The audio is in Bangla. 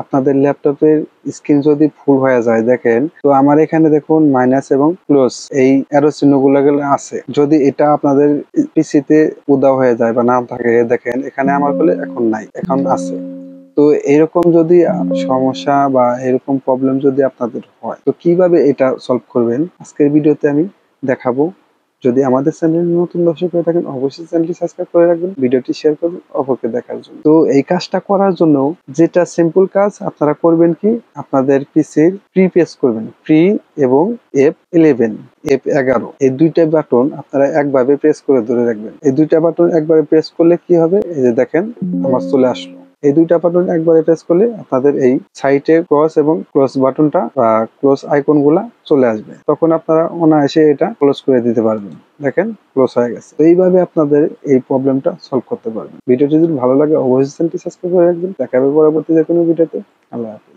আপনাদের ল্যাপটপের স্ক্রিন যদি ফুল হয়ে যায়, দেখেন তো আমার এখানে দেখুন মাইনাস এবং প্লাস এই অ্যারো চিহ্নগুলো আছে। যদি এটা আপনাদের পিসিতে উধাও হয়ে যায় বা না থাকে, দেখেন এখানে আমার বলে এখন নাই, এখন আছে। তো এরকম যদি সমস্যা বা এরকম প্রবলেম যদি আপনাদের হয়, তো কিভাবে এটা সলভ করবেন আজকের ভিডিওতে আমি দেখাবো। যদি আমাদের চ্যানেল নতুন দর্শক হয়ে থাকেন, অবশ্যই চ্যানেলটি সাবস্ক্রাইব করে রাখবেন, ভিডিওটি শেয়ার করবেন অপরকে দেখার জন্য। তো এই কাজটা করার জন্য যেটা সিম্পল কাজ আপনারা করবেন কি, আপনাদের পিসির প্রি প্রেস করবেন, প্রি এবং F11 F11 এই দুইটা বাটন আপনারা একভাবে প্রেস করে ধরে রাখবেন। এই দুইটা বাটন একবারে প্রেস করলে কি হবে, এই যে দেখেন আমার চলে আসলো। এই দুইটা বাটন একবারে প্রেস করলে আপনাদের এই সাইডে ক্রস এবং ক্লোজ বাটনটা বা ক্লোজ আইকন গুলা চলে আসবে। তখন আপনারা অনায়াসে এটা ক্লোজ করে দিতে পারবেন। দেখেন ক্লোজ হয়ে গেছে। তো এইভাবে আপনাদের এই প্রবলেমটা সলভ করতে পারবেন। ভিডিওটি যদি ভালো লাগে অবশ্যই চ্যানেলটি সাবস্ক্রাইব করে রাখবেন। দেখা হবে পরবর্তী যে কোনো ভিডিওতে। আল্লাহ হাফেজ।